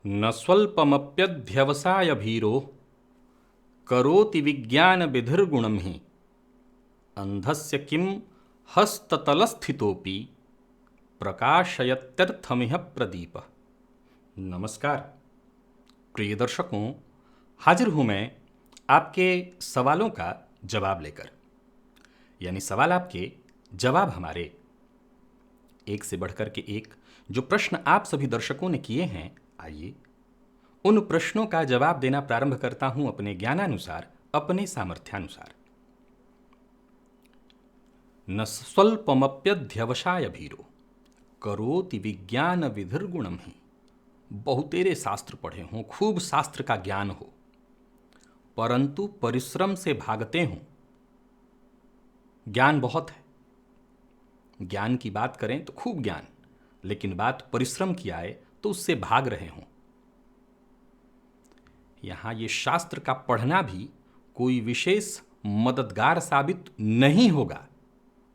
न स्वल्पमप्यध्यवसायभीरो करोति विज्ञानविधिर्गुणं हि अंधस्य किं हस्ततलस्थितोपि प्रकाशयत्यर्थमिह प्रदीप। नमस्कार प्रिय दर्शकों, हाजिर हूँ मैं आपके सवालों का जवाब लेकर। यानी सवाल आपके, जवाब हमारे। एक से बढ़कर के एक जो प्रश्न आप सभी दर्शकों ने किए हैं, आइए उन प्रश्नों का जवाब देना प्रारंभ करता हूं अपने ज्ञानानुसार, अपने सामर्थ्यानुसार। न स्वल्पमप्यध्यवसायभीरो करोति विज्ञान विधिर्गुणम ही। बहुतेरे शास्त्र पढ़े हों, खूब शास्त्र का ज्ञान हो, परंतु परिश्रम से भागते हों। ज्ञान बहुत है, ज्ञान की बात करें तो खूब ज्ञान, लेकिन बात परिश्रम की आए तो उससे भाग रहे हों। यहाँ ये शास्त्र का पढ़ना भी कोई विशेष मददगार साबित नहीं होगा।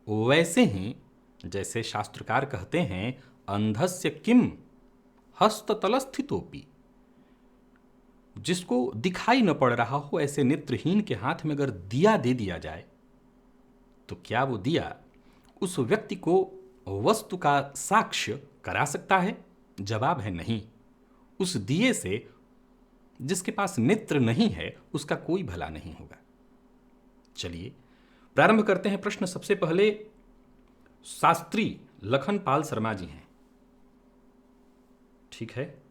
वैसे ही जैसे शास्त्रकार कहते हैं, अंधस्य किम हस्ततलस्थितोपि। जिसको दिखाई न पड़ रहा हो, ऐसे नेत्रहीन के हाथ में अगर दिया दे दिया जाए तो क्या वो दिया उस व्यक्ति को वस्तु का साक्ष्य करा सकता है? जवाब है नहीं। उस दिए से जिसके पास नेत्र नहीं है उसका कोई भला नहीं होगा। चलिए प्रारंभ करते हैं। प्रश्न सबसे पहले शास्त्री लखनपाल शर्मा जी हैं, ठीक है।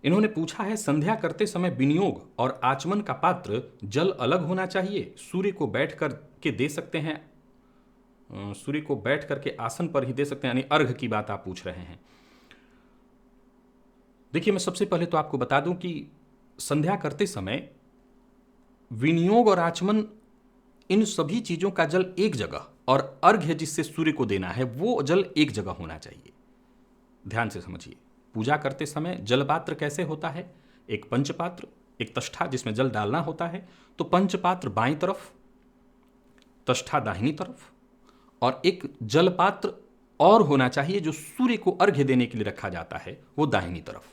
इन्होंने पूछा है, संध्या करते समय विनियोग और आचमन का पात्र जल अलग होना चाहिए? सूर्य को बैठ कर के दे सकते हैं, सूर्य को बैठ करके आसन पर ही दे सकते हैं, यानी अर्घ की बात आप पूछ रहे हैं। देखिए, मैं सबसे पहले तो आपको बता दूं कि संध्या करते समय विनियोग और आचमन, इन सभी चीजों का जल एक जगह, और अर्घ्य जिससे सूर्य को देना है वो जल एक जगह होना चाहिए। ध्यान से समझिए, पूजा करते समय जल पात्र कैसे होता है? एक पंचपात्र, एक तष्ठा जिसमें जल डालना होता है। तो पंचपात्र बाईं तरफ, तष्ठा दाहिनी तरफ, और एक जल पात्र और होना चाहिए जो सूर्य को अर्घ्य देने के लिए रखा जाता है, वो दाहिनी तरफ।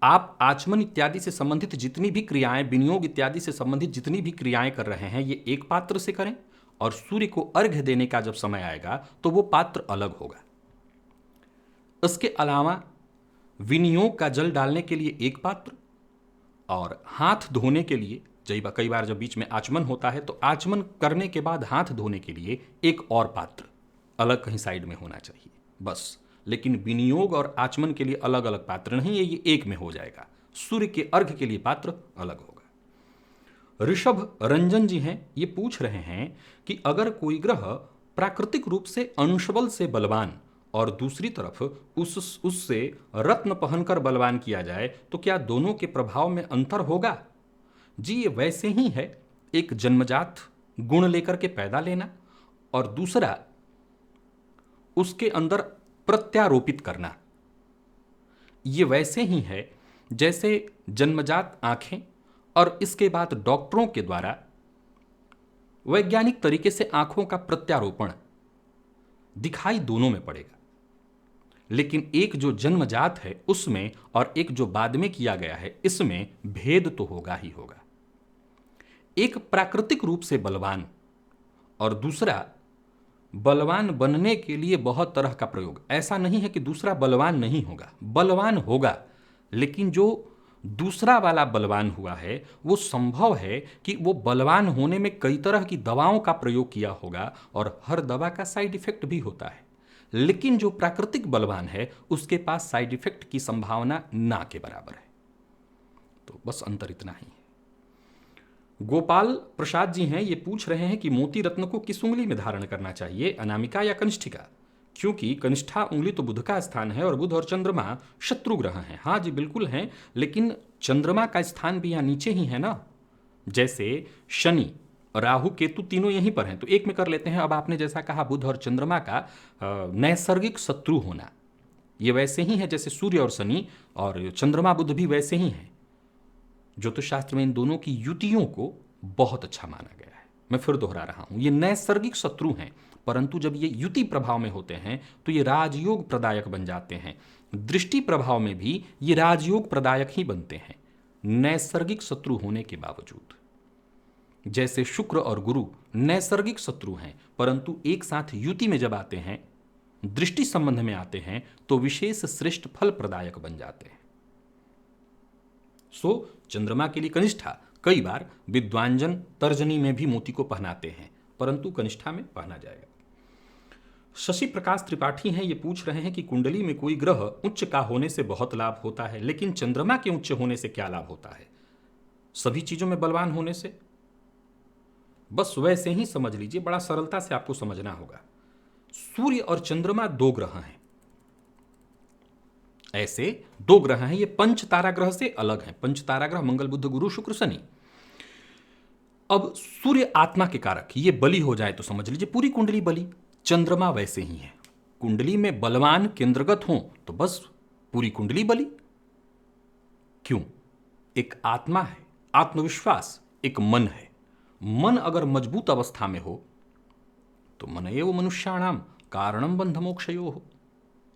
आप आचमन इत्यादि से संबंधित जितनी भी क्रियाएं, विनियोग इत्यादि से संबंधित जितनी भी क्रियाएं कर रहे हैं, ये एक पात्र से करें, और सूर्य को अर्घ्य देने का जब समय आएगा तो वो पात्र अलग होगा। इसके अलावा विनियोग का जल डालने के लिए एक पात्र, और हाथ धोने के लिए कई बार जब बीच में आचमन होता है तो आचमन करने के बाद हाथ धोने के लिए एक और पात्र अलग कहीं साइड में होना चाहिए, बस। लेकिन विनियोग और आचमन के लिए अलग अलग पात्र नहीं है, ये एक में हो जाएगा। सूर्य के अर्घ्य के लिए पात्र अलग होगा। ऋषभ रंजन जी हैं, ये पूछ रहे हैं कि अगर कोई ग्रह प्राकृतिक रूप से अंशबल से बलवान और दूसरी तरफ उससे रत्न पहनकर बलवान किया जाए तो क्या दोनों के प्रभाव में अंतर होगा? जी, ये वैसे ही है, एक जन्मजात गुण लेकर के पैदा लेना, और दूसरा उसके अंदर प्रत्यारोपित करना। ये वैसे ही है जैसे जन्मजात आंखें, और इसके बाद डॉक्टरों के द्वारा वैज्ञानिक तरीके से आंखों का प्रत्यारोपण। दिखाई दोनों में पड़ेगा, लेकिन एक जो जन्मजात है उसमें और एक जो बाद में किया गया है, इसमें भेद तो होगा ही होगा। एक प्राकृतिक रूप से बलवान, और दूसरा बलवान बनने के लिए बहुत तरह का प्रयोग। ऐसा नहीं है कि दूसरा बलवान नहीं होगा, बलवान होगा, लेकिन जो दूसरा वाला बलवान हुआ है वो संभव है कि वो बलवान होने में कई तरह की दवाओं का प्रयोग किया होगा, और हर दवा का साइड इफेक्ट भी होता है। लेकिन जो प्राकृतिक बलवान है उसके पास साइड इफेक्ट की संभावना ना के बराबर है। तो बस अंतर इतना ही है। गोपाल प्रसाद जी हैं, ये पूछ रहे हैं कि मोती रत्न को किस उंगली में धारण करना चाहिए, अनामिका या कनिष्ठिका? क्योंकि कनिष्ठा उंगली तो बुध का स्थान है और बुध और चंद्रमा शत्रु ग्रह हैं। हाँ जी बिल्कुल हैं, लेकिन चंद्रमा का स्थान भी यहाँ नीचे ही है ना। जैसे शनि, राहु, केतु तीनों यहीं पर हैं, तो एक में कर लेते हैं। अब आपने जैसा कहा बुध और चंद्रमा का नैसर्गिक शत्रु होना, ये वैसे ही है जैसे सूर्य और शनि, और चंद्रमा बुध भी वैसे ही हैं। ज्योतिष शास्त्र में इन दोनों की युतियों को बहुत अच्छा माना गया है। मैं फिर दोहरा रहा हूं, ये नैसर्गिक शत्रु हैं, परंतु जब ये युति प्रभाव में होते हैं तो ये राजयोग प्रदायक बन जाते हैं। दृष्टि प्रभाव में भी ये राजयोग प्रदायक ही बनते हैं, नैसर्गिक शत्रु होने के बावजूद। जैसे शुक्र और गुरु नैसर्गिक शत्रु हैं, परंतु एक साथ युति में जब आते हैं, दृष्टि संबंध में आते हैं, तो विशेष श्रेष्ठ फल प्रदायक बन जाते हैं। सो चंद्रमा के लिए कनिष्ठा कई बार विद्वांजन तर्जनी में भी मोती को पहनाते हैं, परंतु कनिष्ठा में पहना जाएगा। शशि प्रकाश त्रिपाठी हैं, ये पूछ रहे हैं कि कुंडली में कोई ग्रह उच्च का होने से बहुत लाभ होता है, लेकिन चंद्रमा के उच्च होने से क्या लाभ होता है? सभी चीजों में बलवान होने से? बस वैसे ही समझ लीजिए, बड़ा सरलता से आपको समझना होगा। सूर्य और चंद्रमा दो ग्रह हैं, ऐसे दो ग्रह हैं, ये पंच तारा ग्रह से अलग हैं। पंच तारा ग्रह मंगल बुध गुरु शुक्र शनि। अब सूर्य आत्मा के कारक, ये बलि हो जाए तो समझ लीजिए पूरी कुंडली बलि। चंद्रमा वैसे ही है, कुंडली में बलवान केंद्रगत हो तो बस पूरी कुंडली बलि। क्यों? एक आत्मा है, आत्मविश्वास, एक मन है। मन अगर मजबूत अवस्था में हो तो मन एव मनुष्याणाम कारणम बंध मोक्षयो हो।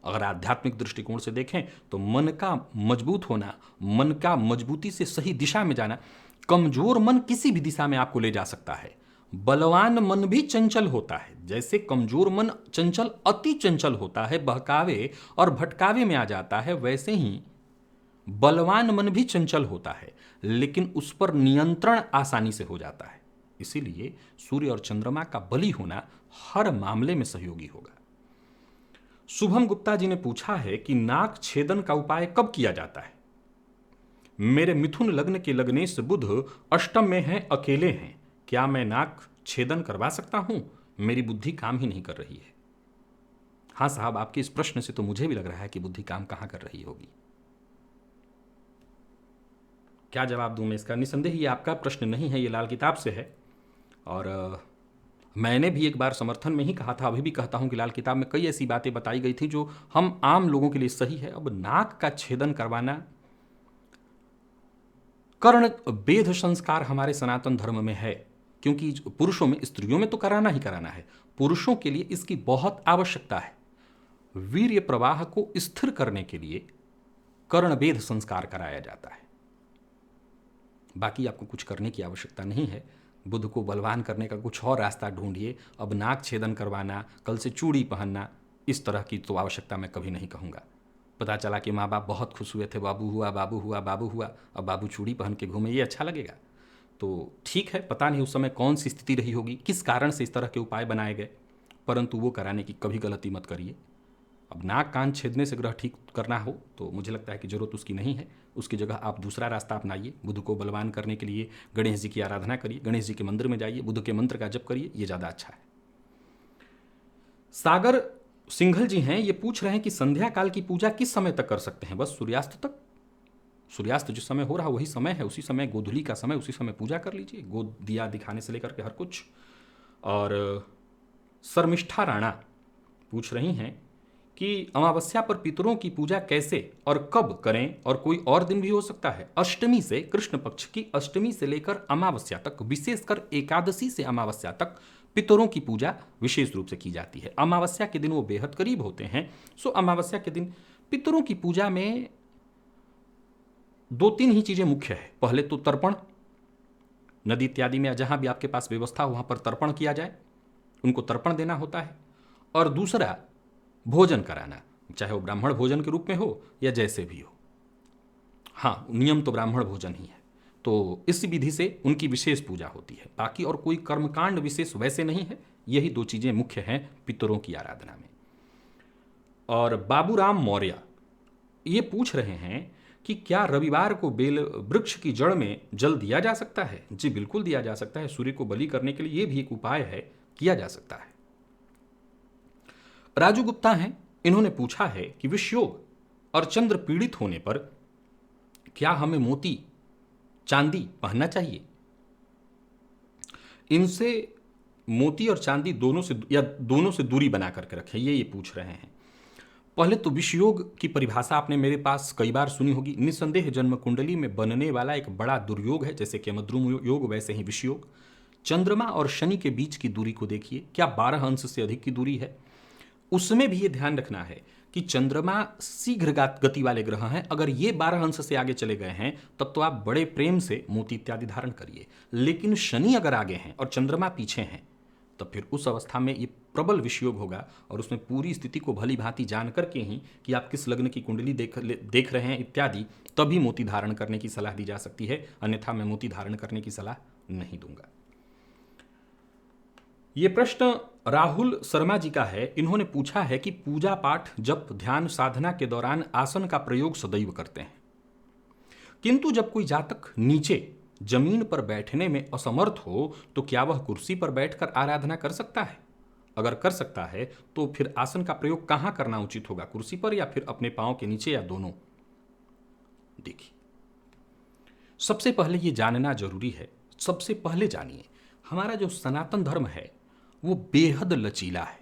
अगर आध्यात्मिक दृष्टिकोण से देखें तो मन का मजबूत होना, मन का मजबूती से सही दिशा में जाना। कमजोर मन किसी भी दिशा में आपको ले जा सकता है, बलवान मन भी चंचल होता है। जैसे कमजोर मन चंचल, अति चंचल होता है, बहकावे और भटकावे में आ जाता है, वैसे ही बलवान मन भी चंचल होता है, लेकिन उस पर नियंत्रण आसानी से हो जाता है। इसीलिए सूर्य और चंद्रमा का बलि होना हर मामले में सहयोगी होगा। शुभम गुप्ता जी ने पूछा है कि नाक छेदन का उपाय कब किया जाता है? मेरे मिथुन लग्न के लग्नेश बुध अष्टम में हैं, अकेले हैं, क्या मैं नाक छेदन करवा सकता हूं? मेरी बुद्धि काम ही नहीं कर रही है। हां साहब, आपके इस प्रश्न से तो मुझे भी लग रहा है कि बुद्धि काम कहां कर रही होगी। क्या जवाब दूं मैं इसका? निसंदेह ये आपका प्रश्न नहीं है, ये लाल किताब से है। और मैंने भी एक बार समर्थन में ही कहा था, अभी भी कहता हूं कि लाल किताब में कई ऐसी बातें बताई गई थी जो हम आम लोगों के लिए सही है। अब नाक का छेदन करवाना कर्ण वेद संस्कार हमारे सनातन धर्म में है, क्योंकि पुरुषों में, स्त्रियों में तो कराना ही कराना है, पुरुषों के लिए इसकी बहुत आवश्यकता है। वीर्य प्रवाह को स्थिर करने के लिए कर्ण वेद संस्कार कराया जाता है। बाकी आपको कुछ करने की आवश्यकता नहीं है। बुध को बलवान करने का कुछ और रास्ता ढूंढिए। अब नाक छेदन करवाना, कल से चूड़ी पहनना, इस तरह की तो आवश्यकता मैं कभी नहीं कहूँगा। पता चला कि माँ बाप बहुत खुश हुए थे, बाबू हुआ बाबू हुआ बाबू हुआ, अब बाबू चूड़ी पहन के घूमे, ये अच्छा लगेगा? तो ठीक है, पता नहीं उस समय कौन सी स्थिति रही होगी, किस कारण से इस तरह के उपाय बनाए गए, परंतु वो कराने की कभी गलती मत करिए। अब नाक कान छेदने से ग्रह ठीक करना हो तो मुझे लगता है कि जरूरत उसकी नहीं है। उसकी जगह आप दूसरा रास्ता अपनाइए। बुध को बलवान करने के लिए गणेश जी की आराधना करिए, गणेश जी के मंदिर में जाइए, बुध के मंत्र का जप करिए, ये ज़्यादा अच्छा है। सागर सिंघल जी हैं, ये पूछ रहे हैं कि संध्या काल की पूजा किस समय तक कर सकते हैं? बस सूर्यास्त तक। सूर्यास्त जिस समय हो रहा वही समय है, उसी समय गोधूली का समय, उसी समय पूजा कर लीजिए, गोद दिया दिखाने से लेकर के हर कुछ। और शर्मिष्ठा राणा पूछ रही हैं कि अमावस्या पर पितरों की पूजा कैसे और कब करें, और कोई और दिन भी हो सकता है? अष्टमी से, कृष्ण पक्ष की अष्टमी से लेकर अमावस्या तक, विशेषकर एकादशी से अमावस्या तक पितरों की पूजा विशेष रूप से की जाती है। अमावस्या के दिन वो बेहद करीब होते हैं, सो अमावस्या के दिन पितरों की पूजा में दो तीन ही चीजें मुख्य है। पहले तो तर्पण, नदी इत्यादि में जहां भी आपके पास व्यवस्था हो वहां पर तर्पण किया जाए, उनको तर्पण देना होता है। और दूसरा भोजन कराना, चाहे वो ब्राह्मण भोजन के रूप में हो या जैसे भी हो। हाँ, नियम तो ब्राह्मण भोजन ही है, तो इस विधि से उनकी विशेष पूजा होती है। बाकी और कोई कर्मकांड विशेष वैसे नहीं है। यही दो चीजें मुख्य हैं पितरों की आराधना में। और बाबूराम मौर्य ये पूछ रहे हैं कि क्या रविवार को बेल वृक्ष की जड़ में जल दिया जा सकता है? जी बिल्कुल दिया जा सकता है। सूर्य को बलि करने के लिए ये भी एक उपाय है, किया जा सकता है। राजू गुप्ता हैं, इन्होंने पूछा है कि विषयोग और चंद्र पीड़ित होने पर क्या हमें मोती चांदी पहनना चाहिए? इनसे मोती और चांदी दोनों से दूरी बना करके रखें, ये पूछ रहे हैं। पहले तो विषयोग की परिभाषा आपने मेरे पास कई बार सुनी होगी। निस्संदेह जन्म कुंडली में बनने वाला एक बड़ा दुर्योग है, जैसे कि यमद्रुम योग वैसे ही विषयोग। चंद्रमा और शनि के बीच की दूरी को देखिए, क्या 12 अंश से अधिक की दूरी है? उसमें भी ये ध्यान रखना है कि चंद्रमा शीघ्र गति वाले ग्रह हैं। अगर ये 12 अंश से आगे चले गए हैं तब तो आप बड़े प्रेम से मोती इत्यादि धारण करिए। लेकिन शनि अगर आगे हैं और चंद्रमा पीछे हैं तब फिर उस अवस्था में ये प्रबल विषयोग होगा, और उसमें पूरी स्थिति को भली भांति जान करके ही कि आप किस लग्न की कुंडली देख रहे हैं इत्यादि, तभी मोती धारण करने की सलाह दी जा सकती है। अन्यथा मैं मोती धारण करने की सलाह नहीं दूंगा। ये प्रश्न राहुल शर्मा जी का है। इन्होंने पूछा है कि पूजा पाठ जप ध्यान साधना के दौरान आसन का प्रयोग सदैव करते हैं, किंतु जब कोई जातक नीचे जमीन पर बैठने में असमर्थ हो तो क्या वह कुर्सी पर बैठकर आराधना कर सकता है? अगर कर सकता है तो फिर आसन का प्रयोग कहां करना उचित होगा, कुर्सी पर या फिर अपने पांव के नीचे, या दोनों? देखिए, सबसे पहले यह जानना जरूरी है, सबसे पहले जानिए, हमारा जो सनातन धर्म है वो बेहद लचीला है,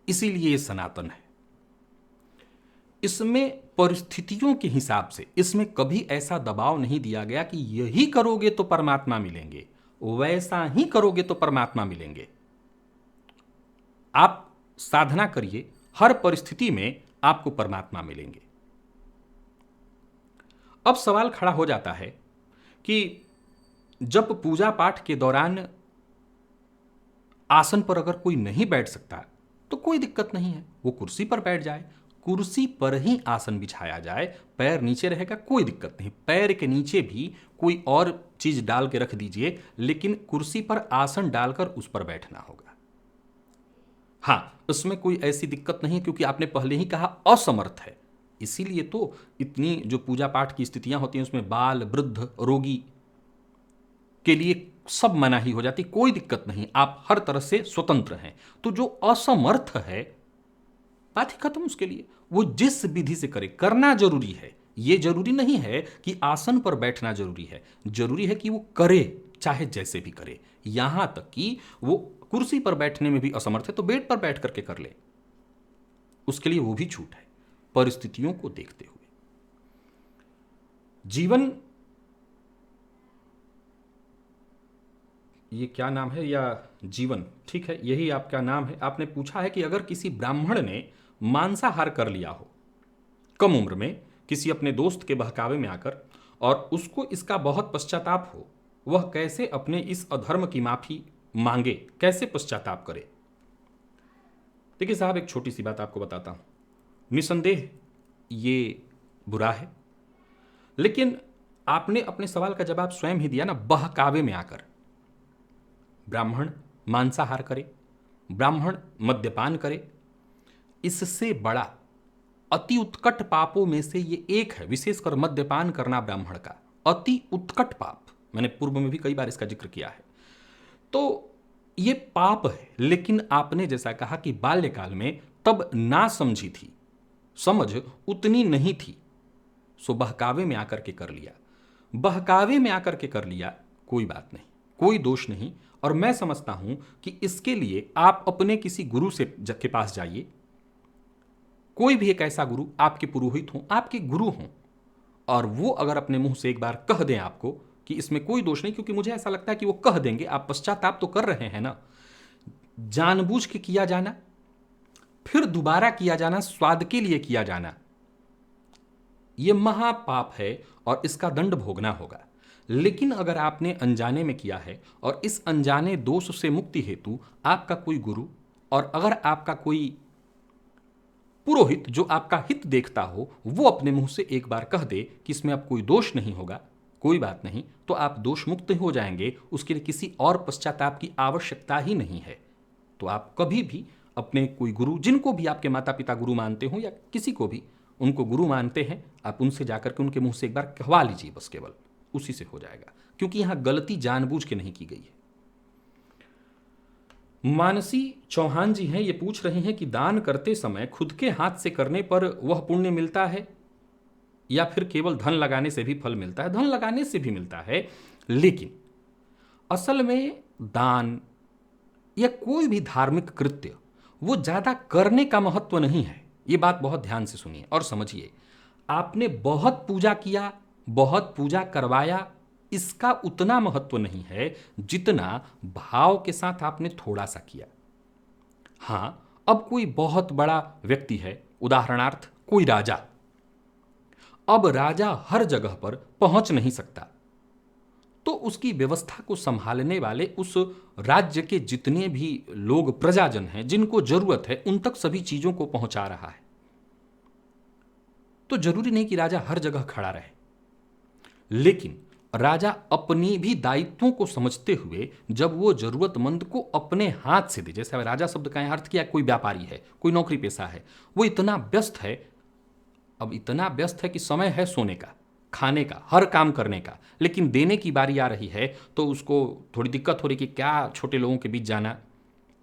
इसीलिए ये सनातन है। इसमें परिस्थितियों के हिसाब से इसमें कभी ऐसा दबाव नहीं दिया गया कि यही करोगे तो परमात्मा मिलेंगे, वैसा ही करोगे तो परमात्मा मिलेंगे। आप साधना करिए, हर परिस्थिति में आपको परमात्मा मिलेंगे। अब सवाल खड़ा हो जाता है कि जब पूजा पाठ के दौरान आसन पर अगर कोई नहीं बैठ सकता तो कोई दिक्कत नहीं है, वो कुर्सी पर बैठ जाए, कुर्सी पर ही आसन बिछाया जाए, पैर नीचे रहेगा, कोई दिक्कत नहीं। पैर के नीचे भी कोई और चीज डाल के रख दीजिए, लेकिन कुर्सी पर आसन डालकर उस पर बैठना होगा। हां, उसमें कोई ऐसी दिक्कत नहीं, क्योंकि आपने पहले ही कहा असमर्थ है। इसीलिए तो इतनी जो पूजा पाठ की स्थितियां होती हैं उसमें बाल, वृद्ध, रोगी के लिए सब मनाही हो जाती, कोई दिक्कत नहीं, आप हर तरह से स्वतंत्र हैं। तो जो असमर्थ है, बात ही खत्म उसके लिए, वो जिस विधि से करे। करना जरूरी है, ये जरूरी नहीं है कि आसन पर बैठना जरूरी है, जरूरी है कि वो करे, चाहे जैसे भी करे। यहां तक कि वो कुर्सी पर बैठने में भी असमर्थ है तो बेड पर बैठ करके कर ले, उसके लिए वो भी छूट है, परिस्थितियों को देखते हुए। जीवन, ये क्या नाम है, या जीवन, ठीक है, यही आपका नाम है। आपने पूछा है कि अगर किसी ब्राह्मण ने मांसाहार कर लिया हो कम उम्र में किसी अपने दोस्त के बहकावे में आकर, और उसको इसका बहुत पश्चाताप हो, वह कैसे अपने इस अधर्म की माफी मांगे, कैसे पश्चाताप करे? देखिए साहब, एक छोटी सी बात आपको बताता हूं। निसंदेह ये बुरा है, लेकिन आपने अपने सवाल का जवाब स्वयं ही दिया ना, बहकावे में आकर। ब्राह्मण मांसाहार करे, ब्राह्मण मद्यपान करे, इससे बड़ा अति उत्कट पापों में से ये एक है, विशेषकर मद्यपान करना ब्राह्मण का अति उत्कट पाप। मैंने पूर्व में भी कई बार इसका जिक्र किया है। तो ये पाप है, लेकिन आपने जैसा कहा कि बाल्यकाल में तब ना समझी थी, समझ उतनी नहीं थी, सो बहकावे में आकर के कर लिया। बहकावे में आकर के कर लिया, कोई बात नहीं, कोई दोष नहीं। और मैं समझता हूं कि इसके लिए आप अपने किसी गुरु से के पास जाइए, कोई भी एक ऐसा गुरु, आपके पुरोहित हों, आपके गुरु हों, और वो अगर अपने मुंह से एक बार कह दें आपको कि इसमें कोई दोष नहीं, क्योंकि मुझे ऐसा लगता है कि वो कह देंगे, आप पश्चाताप तो कर रहे हैं ना। जानबूझ के किया जाना, फिर दोबारा किया जाना, स्वाद के लिए किया जाना, यह महापाप है और इसका दंड भोगना होगा। लेकिन अगर आपने अनजाने में किया है और इस अनजाने दोष से मुक्ति हेतु आपका कोई गुरु, और अगर आपका कोई पुरोहित जो आपका हित देखता हो, वो अपने मुंह से एक बार कह दे कि इसमें अब कोई दोष नहीं होगा, कोई बात नहीं, तो आप दोष मुक्त हो जाएंगे। उसके लिए किसी और पश्चाताप की आवश्यकता ही नहीं है। तो आप कभी भी अपने कोई गुरु, जिनको भी आपके माता पिता गुरु मानते हो, या किसी को भी उनको गुरु मानते हैं, आप उनसे जाकर के उनके मुंह से एक बार कहवा लीजिए, बस केवल उसी से हो जाएगा, क्योंकि यहां गलती जानबूझ के नहीं की गई है। मानसी चौहान जी हैं, ये पूछ रहे हैं कि दान करते समय खुद के हाथ से करने पर वह पुण्य मिलता है या फिर केवल धन लगाने से भी फल मिलता है? धन लगाने से भी मिलता है, लेकिन असल में दान या कोई भी धार्मिक कृत्य वो ज्यादा करने का महत्व नहीं है। ये बात बहुत ध्यान से सुनिए और समझिए। आपने बहुत पूजा किया, बहुत पूजा करवाया, इसका उतना महत्व नहीं है जितना भाव के साथ आपने थोड़ा सा किया। हां, अब कोई बहुत बड़ा व्यक्ति है, उदाहरणार्थ कोई राजा। अब राजा हर जगह पर पहुंच नहीं सकता, तो उसकी व्यवस्था को संभालने वाले उस राज्य के जितने भी लोग, प्रजाजन हैं, जिनको जरूरत है, उन तक सभी चीजों को पहुंचा रहा है। तो जरूरी नहीं कि राजा हर जगह खड़ा रहे, लेकिन राजा अपनी भी दायित्वों को समझते हुए जब वो जरूरतमंद को अपने हाथ से दे, जैसे राजा शब्द का अर्थ किया, कोई व्यापारी है, कोई नौकरी पेशा है, वो इतना व्यस्त है, अब इतना व्यस्त है कि समय है सोने का, खाने का, हर काम करने का, लेकिन देने की बारी आ रही है तो उसको थोड़ी दिक्कत हो रही कि क्या छोटे लोगों के बीच जाना,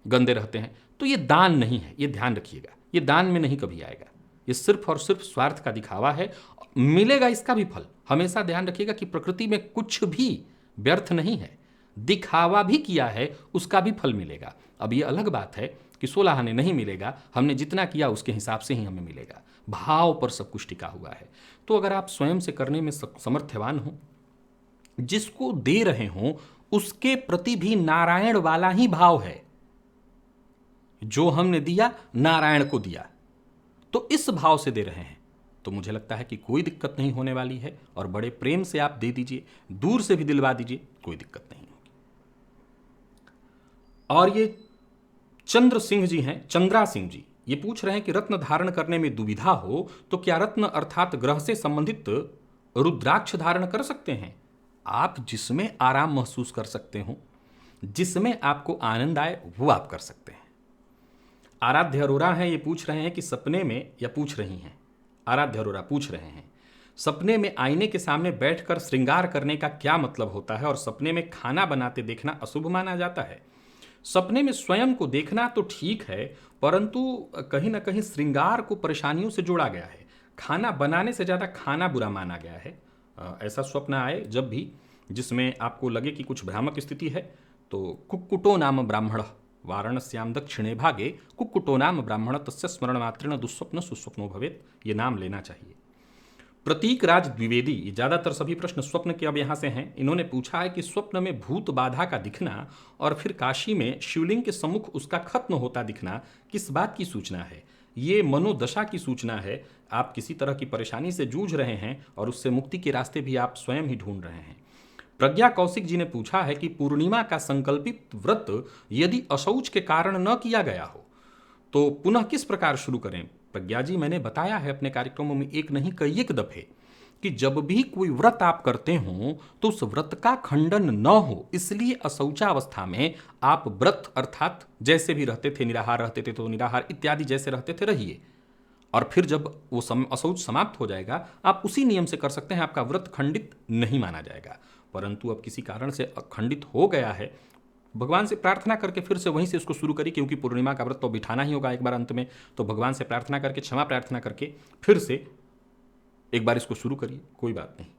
गंदे रहते हैं। तो ये दान नहीं है, ये ध्यान रखिएगा, ये दान में नहीं कभी आएगा, ये सिर्फ और सिर्फ स्वार्थ का दिखावा है। मिलेगा इसका भी फल, हमेशा ध्यान रखिएगा कि प्रकृति में कुछ भी व्यर्थ नहीं है, दिखावा भी किया है उसका भी फल मिलेगा। अब ये अलग बात है कि 16 आने नहीं मिलेगा, हमने जितना किया उसके हिसाब से ही हमें मिलेगा। भाव पर सब कुछ टिका हुआ है। तो अगर आप स्वयं से करने में समर्थवान हो, जिसको दे रहे हो उसके प्रति भी नारायण वाला ही भाव है। जो हमने दिया नारायण को दिया, तो इस भाव से दे रहे हैं, तो मुझे लगता है कि कोई दिक्कत नहीं होने वाली है। और बड़े प्रेम से आप दे दीजिए, दूर से भी दिलवा दीजिए, कोई दिक्कत नहीं होगी। और ये चंद्र सिंह जी हैं, चंद्रा सिंह जी, ये पूछ रहे हैं कि रत्न धारण करने में दुविधा हो तो क्या रत्न अर्थात ग्रह से संबंधित रुद्राक्ष धारण कर सकते हैं? आप जिसमें आराम महसूस कर सकते हो, जिसमें आपको आनंद आए, वो आप कर सकते हैं। आराध्य अरोरा हैं, ये पूछ रहे हैं कि सपने में, या पूछ रही हैं, आराध्य अरोरा पूछ रहे हैं, सपने में आईने के सामने बैठकर श्रृंगार करने का क्या मतलब होता है और सपने में खाना बनाते देखना अशुभ माना जाता है? सपने में स्वयं को देखना तो ठीक है, परंतु कहीं ना कहीं श्रृंगार को परेशानियों से जोड़ा गया है। खाना बनाने से ज़्यादा खाना बुरा माना गया है। ऐसा स्वप्न आए जब भी जिसमें आपको लगे कि कुछ भ्रामक स्थिति है, तो कुक्कुटो नाम ब्राह्मण वाराणस्याम दक्षिणे भागे कुक्कुटो नाम ब्राह्मण तस्य स्मरण मात्रेण दुस्वप्न सुस्वप्नो भवेत, ये नाम लेना चाहिए। प्रतीक राज द्विवेदी, ये ज़्यादातर सभी प्रश्न स्वप्न के अब यहाँ से हैं। इन्होंने पूछा है कि स्वप्न में भूत बाधा का दिखना और फिर काशी में शिवलिंग के सम्मुख उसका खत्म होता दिखना किस बात की सूचना है? ये मनोदशा की सूचना है। आप किसी तरह की परेशानी से जूझ रहे हैं और उससे मुक्ति के रास्ते भी आप स्वयं ही ढूंढ रहे हैं। प्रज्ञा कौशिक जी ने पूछा है कि पूर्णिमा का संकल्पित व्रत यदि अशौच के कारण न किया गया हो तो पुनः किस प्रकार शुरू करें? प्रज्ञा जी, मैंने बताया है अपने कार्यक्रमों में एक नहीं कई एक दफे कि जब भी कोई व्रत आप करते हो तो उस व्रत का खंडन न हो, इसलिए अशौचावस्था में आप व्रत अर्थात जैसे भी रहते थे, निराहार रहते थे तो निराहार इत्यादि जैसे रहते थे रहिए, और फिर जब वो अशौच समाप्त हो जाएगा आप उसी नियम से कर सकते हैं, आपका व्रत खंडित नहीं माना जाएगा। परंतु अब किसी कारण से खंडित हो गया है, भगवान से प्रार्थना करके फिर से वहीं से उसको शुरू करिए, क्योंकि पूर्णिमा का व्रत तो बिठाना ही होगा एक बार अंत में, तो भगवान से प्रार्थना करके, क्षमा प्रार्थना करके फिर से एक बार इसको शुरू करिए, कोई बात नहीं।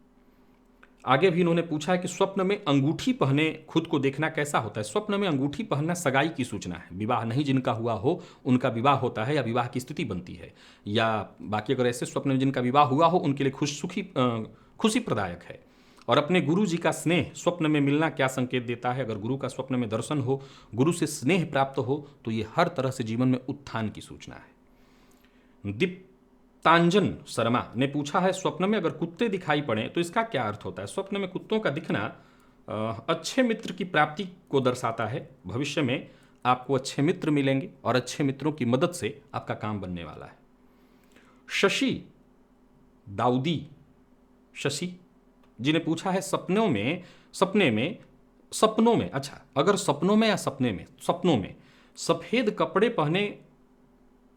आगे भी इन्होंने पूछा है कि स्वप्न में अंगूठी पहने खुद को देखना कैसा होता है? स्वप्न में अंगूठी पहनना सगाई की सूचना है। विवाह नहीं जिनका हुआ हो उनका विवाह होता है या विवाह की स्थिति बनती है, या बाकी अगर ऐसे स्वप्न में जिनका विवाह हुआ हो उनके लिए खुशी प्रदायक है। और अपने गुरु जी का स्नेह स्वप्न में मिलना क्या संकेत देता है? अगर गुरु का स्वप्न में दर्शन हो, गुरु से स्नेह प्राप्त हो, तो ये हर तरह से जीवन में उत्थान की सूचना है। दीप्तांजन शर्मा ने पूछा है, स्वप्न में अगर कुत्ते दिखाई पड़े तो इसका क्या अर्थ होता है? स्वप्न में कुत्तों का दिखना अच्छे मित्र की प्राप्ति को दर्शाता है। भविष्य में आपको अच्छे मित्र मिलेंगे और अच्छे मित्रों की मदद से आपका काम बनने वाला है। शशि दाऊदी, शशि जी ने पूछा है, सपनों में अच्छा, अगर सपनों में या सपनों में सफेद कपड़े पहने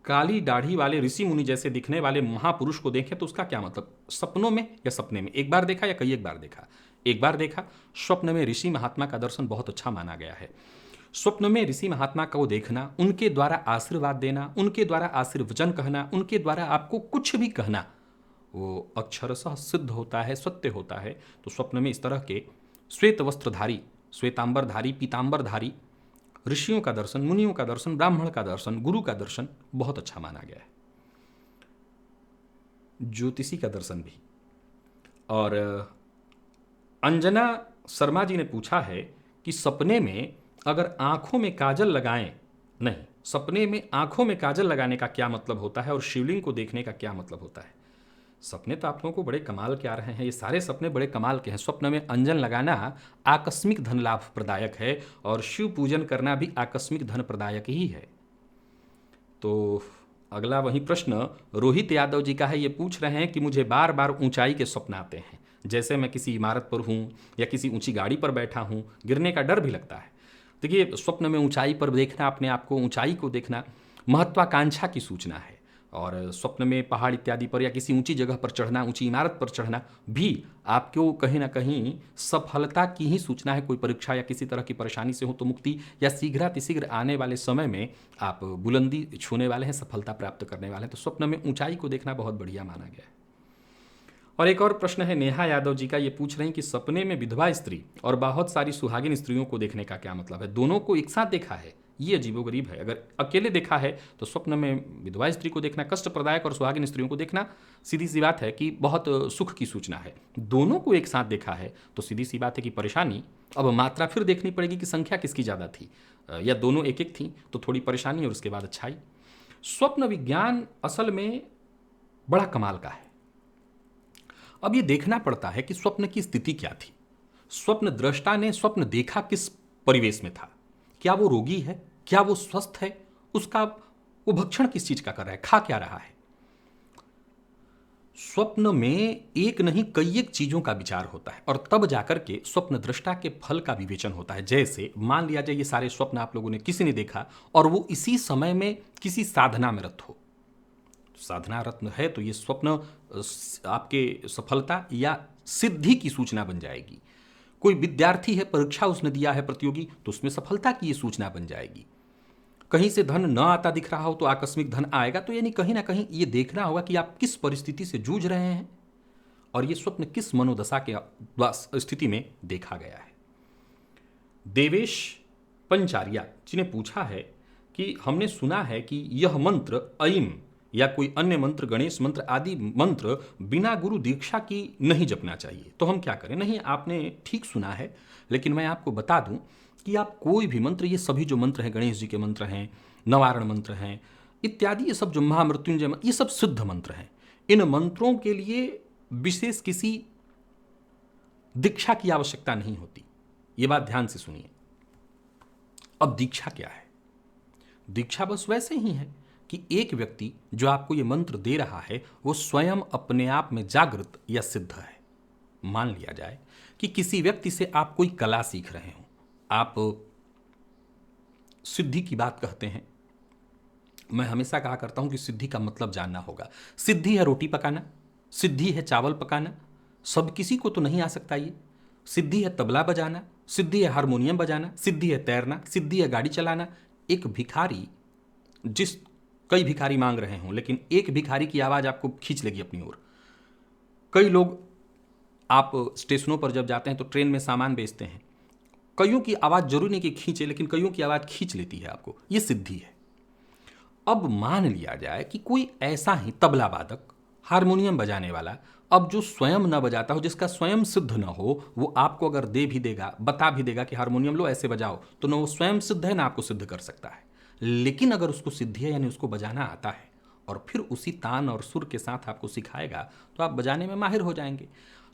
काली दाढ़ी वाले ऋषि मुनि जैसे दिखने वाले महापुरुष को देखें तो उसका क्या मतलब? सपनों में या सपने में? एक बार देखा या कई एक बार देखा? एक बार देखा। स्वप्न में ऋषि महात्मा का दर्शन बहुत अच्छा माना गया है। स्वप्न में ऋषि महात्मा को देखना, उनके द्वारा आशीर्वाद देना, उनके द्वारा आशीर्वचन कहना, उनके द्वारा आपको कुछ भी कहना, वो अक्षरशः सिद्ध होता है, सत्य होता है। तो स्वप्न में इस तरह के श्वेत वस्त्रधारी, श्वेतांबरधारी, पीतांबरधारी ऋषियों का दर्शन, मुनियों का दर्शन, ब्राह्मण का दर्शन, गुरु का दर्शन बहुत अच्छा माना गया है। ज्योतिषी का दर्शन भी। और अंजना शर्मा जी ने पूछा है कि सपने में अगर आंखों में काजल लगाएं, नहीं, सपने में आंखों में काजल लगाने का क्या मतलब होता है और शिवलिंग को देखने का क्या मतलब होता है। सपने तो आप लोगों को बड़े कमाल के आ रहे हैं, ये सारे सपने बड़े कमाल के हैं। स्वप्न में अंजन लगाना आकस्मिक धन लाभ प्रदायक है और शिव पूजन करना भी आकस्मिक धन प्रदायक ही है। तो अगला वही प्रश्न रोहित यादव जी का है। ये पूछ रहे हैं कि मुझे बार बार ऊंचाई के स्वप्न आते हैं, जैसे मैं किसी इमारत पर हूँ या किसी ऊंची गाड़ी पर बैठा हूँ, गिरने का डर भी लगता है। देखिए, स्वप्न में ऊंचाई पर देखना, अपने आप को ऊंचाई को देखना महत्वाकांक्षा की सूचना है। और स्वप्न में पहाड़ इत्यादि पर या किसी ऊंची जगह पर चढ़ना, ऊंची इमारत पर चढ़ना भी आपको कहीं ना कहीं सफलता की ही सूचना है। कोई परीक्षा या किसी तरह की परेशानी से हो तो मुक्ति या शीघ्रातिशीघ्र आने वाले समय में आप बुलंदी छूने वाले हैं, सफलता प्राप्त करने वाले हैं। तो स्वप्न में ऊंचाई को देखना बहुत बढ़िया माना गया है। और एक और प्रश्न है नेहा यादव जी का। ये पूछ रहे हैं कि सपने में विधवा स्त्री और बहुत सारी सुहागिन स्त्रियों को देखने का क्या मतलब है। दोनों को एक साथ देखा है, ये अजीबोगरीब है। अगर अकेले देखा है तो स्वप्न में विधवा स्त्री को देखना कष्टप्रदायक और सुहागिन स्त्रियों को देखना सीधी सी बात है कि बहुत सुख की सूचना है। दोनों को एक साथ देखा है तो सीधी सी बात है कि परेशानी। अब मात्रा फिर देखनी पड़ेगी कि संख्या किसकी ज़्यादा थी, या दोनों एक एक थी तो थोड़ी परेशानी और उसके बाद अच्छाई। स्वप्न विज्ञान असल में बड़ा कमाल का है। अब ये देखना पड़ता है कि स्वप्न की स्थिति क्या थी, स्वप्न दृष्टा ने स्वप्न देखा किस परिवेश में था, क्या वो रोगी है, क्या वो स्वस्थ है, उसका वो भक्षण किस चीज का कर रहा है, खा क्या रहा है। स्वप्न में एक नहीं कई एक चीजों का विचार होता है और तब जाकर के स्वप्न दृष्टा के फल का विवेचन होता है। जैसे मान लिया जाए ये सारे स्वप्न आप लोगों ने किसी ने देखा और वो इसी समय में किसी साधना में रत हो, साधना रत्न है तो ये स्वप्न आपके सफलता या सिद्धि की सूचना बन जाएगी। कोई विद्यार्थी है, परीक्षा उसने दिया है प्रतियोगी, तो उसमें सफलता की ये सूचना बन जाएगी। कहीं से धन न आता दिख रहा हो तो आकस्मिक धन आएगा। तो यानी कहीं ना कहीं ये देखना होगा कि आप किस परिस्थिति से जूझ रहे हैं और ये स्वप्न किस मनोदशा के स्थिति में देखा गया है। देवेश पंचारिया जी ने पूछा है कि हमने सुना है कि यह मंत्र ऐम या कोई अन्य मंत्र, गणेश मंत्र आदि मंत्र बिना गुरु दीक्षा की नहीं जपना चाहिए, तो हम क्या करें। नहीं, आपने ठीक सुना है, लेकिन मैं आपको बता दूं कि आप कोई भी मंत्र, ये सभी जो मंत्र हैं, गणेश जी के मंत्र हैं, नवारण मंत्र हैं इत्यादि, ये सब जो महामृत्युंजय मंत्र, ये सब सिद्ध मंत्र हैं। इन मंत्रों के लिए विशेष किसी दीक्षा की आवश्यकता नहीं होती। ये बात ध्यान से सुनिए। अब दीक्षा क्या है? दीक्षा बस वैसे ही है कि एक व्यक्ति जो आपको ये मंत्र दे रहा है वो स्वयं अपने आप में जागृत या सिद्ध है। मान लिया जाए कि किसी व्यक्ति से आप कोई कला सीख रहे हो, आप सिद्धि की बात कहते हैं। मैं हमेशा कहा करता हूं कि सिद्धि का मतलब जानना होगा। सिद्धि है रोटी पकाना, सिद्धि है चावल पकाना, सब किसी को तो नहीं आ सकता ये। सिद्धि है तबला बजाना, सिद्धि है हारमोनियम बजाना, सिद्धि है तैरना, सिद्धि है गाड़ी चलाना। एक भिखारी, जिस कई भिखारी मांग रहे हों, लेकिन एक भिखारी की आवाज़ आपको खींच लेगी अपनी ओर। कई लोग, आप स्टेशनों पर जब जाते हैं तो ट्रेन में सामान बेचते हैं, कईयों की आवाज़ जरूरी नहीं कि खींचे, लेकिन कईयों की आवाज़ खींच लेती है आपको। ये सिद्धि है। अब मान लिया जाए कि कोई ऐसा ही तबला वादक, हारमोनियम बजाने वाला, अब जो स्वयं न बजाता हो, जिसका स्वयं सिद्ध न हो, वो आपको अगर दे भी देगा, बता भी देगा कि हारमोनियम लो ऐसे बजाओ, तो न वो स्वयं सिद्ध है ना आपको सिद्ध कर सकता है। लेकिन अगर उसको सिद्धि है, यानी उसको बजाना आता है और फिर उसी तान और सुर के साथ आपको सिखाएगा, तो आप बजाने में माहिर हो जाएंगे।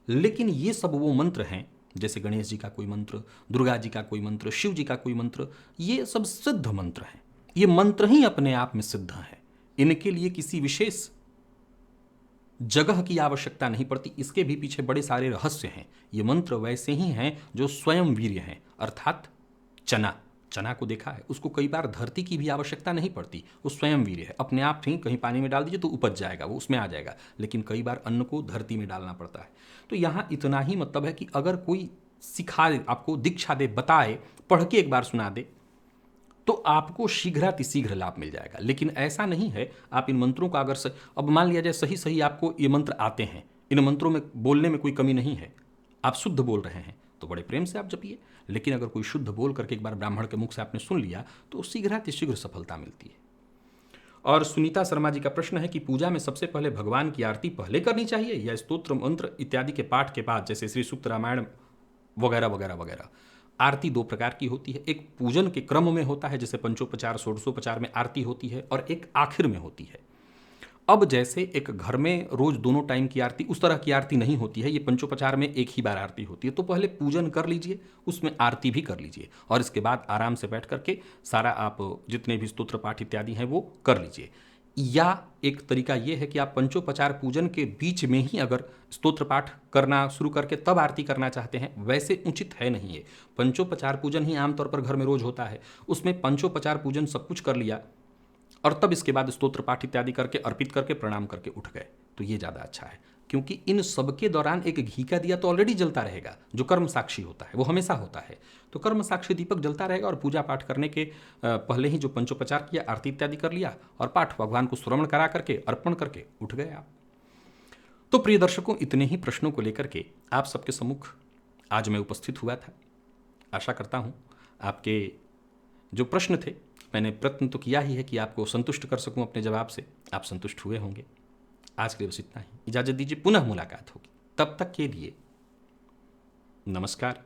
लेकिन ये सब वो मंत्र हैं, जैसे गणेश जी का कोई मंत्र, दुर्गा जी का कोई मंत्र, शिव जी का कोई मंत्र, ये सब सिद्ध मंत्र हैं। ये मंत्र ही अपने आप में सिद्ध हैं। इनके लिए किसी विशेष जगह की आवश्यकता नहीं पड़ती। इसके भी पीछे बड़े सारे रहस्य हैं। ये मंत्र वैसे ही हैं जो स्वयं वीर्य हैं, अर्थात चना को देखा है, उसको कई बार धरती की भी आवश्यकता नहीं पड़ती, वो स्वयं वीर्य है। अपने आप ही कहीं पानी में डाल दीजिए तो उपज जाएगा, वो उसमें आ जाएगा। लेकिन कई बार अन्न को धरती में डालना पड़ता है। तो यहाँ इतना ही मतलब है कि अगर कोई सिखाए, आपको दीक्षा दे, बताए, पढ़ के एक बार सुना दे, तो आपको शीघ्रातिशीघ्र लाभ मिल जाएगा। लेकिन ऐसा नहीं है आप इन मंत्रों का अगर अब मान लिया जाए सही आपको ये मंत्र आते हैं, इन मंत्रों में बोलने में कोई कमी नहीं है, आप शुद्ध बोल रहे हैं, तो बड़े प्रेम से आप जपिए। लेकिन अगर कोई शुद्ध बोल करके एक बार ब्राह्मण के मुख से आपने सुन लिया तो शीघ्रातिशीघ्र सफलता मिलती है। और सुनीता शर्मा जी का प्रश्न है कि पूजा में सबसे पहले भगवान की आरती पहले करनी चाहिए या स्तोत्र मंत्र इत्यादि के पाठ के बाद, जैसे श्री सूक्त, रामायण वगैरह वगैरह वगैरह। आरती दो प्रकार की होती है, एक पूजन के क्रम में होता है जैसे पंचोपचार षोडशोपचार में आरती होती है, और एक आखिर में होती है। अब जैसे एक घर में रोज दोनों टाइम की आरती, उस तरह की आरती नहीं होती है, ये पंचोपचार में एक ही बार आरती होती है। तो पहले पूजन कर लीजिए, उसमें आरती भी कर लीजिए, और इसके बाद आराम से बैठ करके सारा आप जितने भी स्तोत्र पाठ इत्यादि हैं वो कर लीजिए। या एक तरीका ये है कि आप पंचोपचार पूजन के बीच में ही अगर स्तोत्र पाठ करना शुरू करके तब आरती करना चाहते हैं, वैसे उचित है नहीं है। पंचोपचार पूजन ही आमतौर पर घर में रोज होता है, उसमें पंचोपचार पूजन सब कुछ कर लिया और तब इसके बाद स्तोत्र पाठ इत्यादि करके अर्पित करके प्रणाम करके उठ गए, तो ये ज़्यादा अच्छा है। क्योंकि इन सब के दौरान एक घी का दिया तो ऑलरेडी जलता रहेगा, जो कर्म साक्षी होता है वो हमेशा होता है, तो कर्म साक्षी दीपक जलता रहेगा। और पूजा पाठ करने के पहले ही जो पंचोपचार किया, आरती इत्यादि कर लिया और पाठ भगवान को श्रवण करा करके अर्पण करके उठ गए आप। तो प्रिय दर्शकों, इतने ही प्रश्नों को लेकर के आप सबके सम्मुख आज मैं उपस्थित हुआ था। आशा करता हूँ आपके जो प्रश्न थे, मैंने प्रयत्न तो किया ही है कि आपको संतुष्ट कर सकूं अपने जवाब से, आप संतुष्ट हुए होंगे। आज के लिए बस इतना ही, इजाजत दीजिए, पुनः मुलाकात होगी, तब तक के लिए नमस्कार।